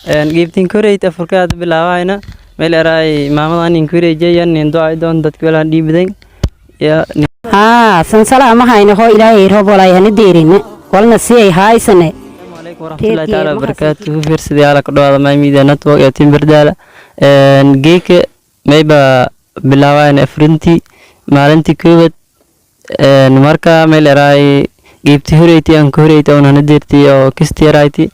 geebtin koreyta furkaad bilaawayna meel eray maamadan in koreejayan in ducay doon dadka wala dhiibday ya sansala ma hayno ho ilaahay roob walaa yana deerin walna si ay haysane warahmatullahi ta'ala barakatuh fiirsadii ala ka dhawaada maamida network ee Timberdala geeke mayba bilaawayna afrinti maalintii koobad marka meel eray geebti horeeytii aan koreeyta oo nana deertay oo kisteerayti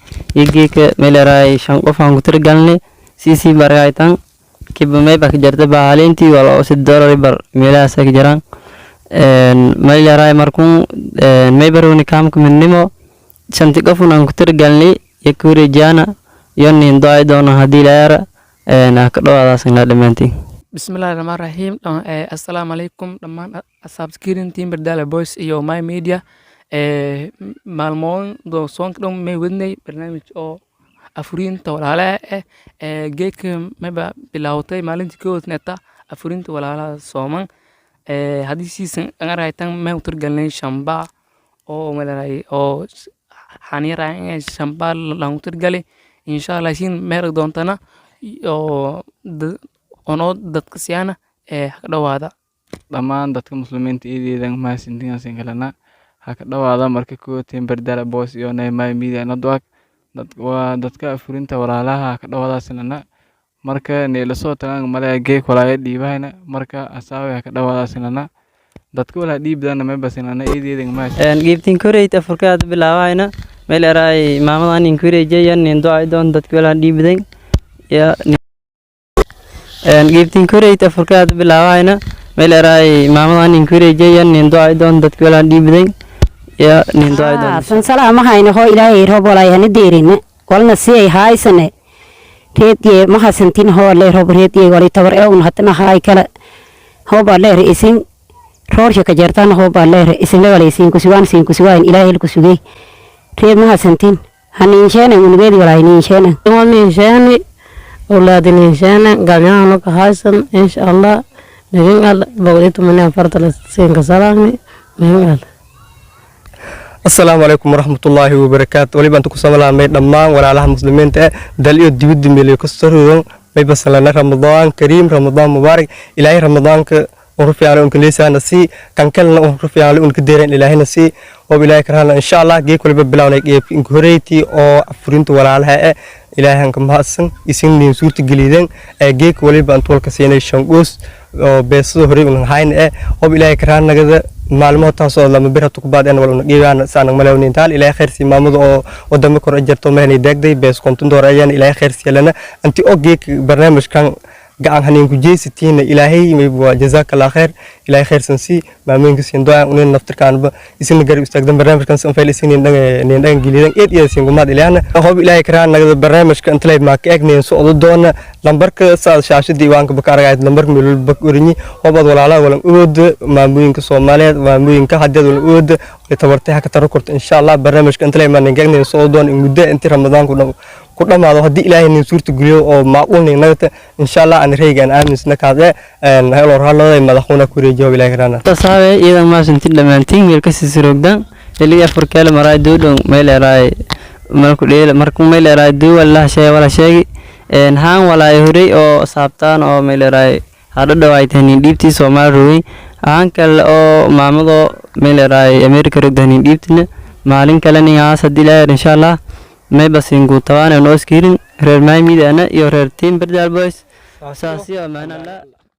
geeke meel eray shan qof aan ku tirgalnay sisi baraytan kiba mayba ka jarta baalintii wala oo $6 bar meelahaas ka jiraan meel eray markuu mayba rooni kaamka midnimo shanti qof aan ku tirgalnay koreejana yonin doay doona hadii la yara ka dhawaada sanad dhamaantii bismillahirrahmanirrahim assalamu alaykum dhamaan asxaabta Timberdala Boys iyo my media maalmoon do soonka dhan may wadnay barnaamij oo afurinta walaalaha geedka mayba bilaawtay maalintii koodneta afurinta walaalaha sooman hadii siisan angaraytan may u turgalnay shamba oo malaray oo xaniiraan shamba lagu turgalay inshallah siin meerag doontana oo ono dadka siyaana ka dhawaada dhamaan dadka muslimiinta iideedan ma sintigaaseen kalena ha ka dhawaada marka ku Timberdala Boys iyo my media network dadka afurinta walaalaha ka dhawaada sanana marka neela soo tagaan malay geek walaay dhiibahayna marka asaawe ka dhawaada sanana dadka wala dhiibdana ma basanana iideedan ma geebtin koreyta furkaad bilaawayna meel eray maamadan in koreejayan in ducay doon dadka wala dhiibday ya geebtin koreyta furkaad bilaawayna meel eray maamadan in koreejayan in ducay doon dadka wala dhiibday ya nin ducay doon sansala ma hayno ho ilaahay roob walaa yana deerin walna si ay haysane reedye ma hasantin ho le roob reedye wali tabar ee un hatna hay kala ho ba leer isin roorka ka jartan ho ba leer isin wala isin ku sugan ilaahay ku sugay reed ma hasantin hanin sheena ungeedi wala hanin sheena wani sheena awlaadin sheena galnaa ka haysan insha Allah nagan bawdaytu mana fartala siin ka salaami nagan السلام عليكم ورحمة الله وبركاته ولي بانتو كساملا مي دمان ولا مسلمين دل iyo dibid meelay ka soo may basalana Ramadan Kareem Ramadan Mubarak ilaahay Ramadan ka ورفيعنا أنك ليس نسي كان كلنا ورفيعنا أنك ديرين إلهي نسي وبإلهي كرهنا إن شاء الله جيك ولا ببلاونك إنك هريتي أو أفرنت ولا علىها إلهي أنكم هاسن يسين من سورة جليدين جيك ولا بأنتول كسينا الشنقوس بس هري من هاين وبإلهي كرهنا كذا معلومات تواصل لما بيرتك بعد أنا ولا نجيبان سأنا ملاونين تال إلهي خير سي مامود أو ودمك ورجعت مهني داك دي بس كنتم دوريان إلهي خير سي لنا أنت أو جيك برنامج كان قاعد هنين كجيستين إلهي ميبوا جزاك الله خير إلهي خير سنسي ما مين كسين دعاء ونين نفتر كان يسين نجرب استخدام برنامج كان سنفعل يسين نين جليدان إيه يسين قماد إلهنا هو إلهي كران نجد برنامج كان تلاقي معك نين سؤال دونا لمبرك سال شاشة ديوان كبكارعيد لمبرك ملول بكورني هو بعض ولا ولا أود ما مين كسوماليات ما مين كحدد ولا أود لتبرتها كتركت إن شاء الله برنامج كان تلاقي معنا نين سؤال دون إن جدا أنت رمضان كنا ما هذا هدي إلهي نسور تقولي أو معقول نيجي إن شاء الله أنا ريجان آمن سنك هذا هلا هلا ما دخلنا كوري جواب إلهي رانا. تصاوي إذا ما سنتين لما تين ميركس سرقدان اللي أفريقيا لما راي دودون ميل راي مركون ميل راي دو ولا شيء ولا شيء هان ولا يهري أو سابتان أو ميل راي هذا دوايت هني ديبتي سومال روي هانكل أو مامدو ميل راي أمريكا رقداني ديبتنا مالين كلاني عاصد إن شاء الله ما بس إنكو طبعاً نوسكيرين رير ماي ميدا أنا يو رير Timberdala Boys أساسي أمانة لا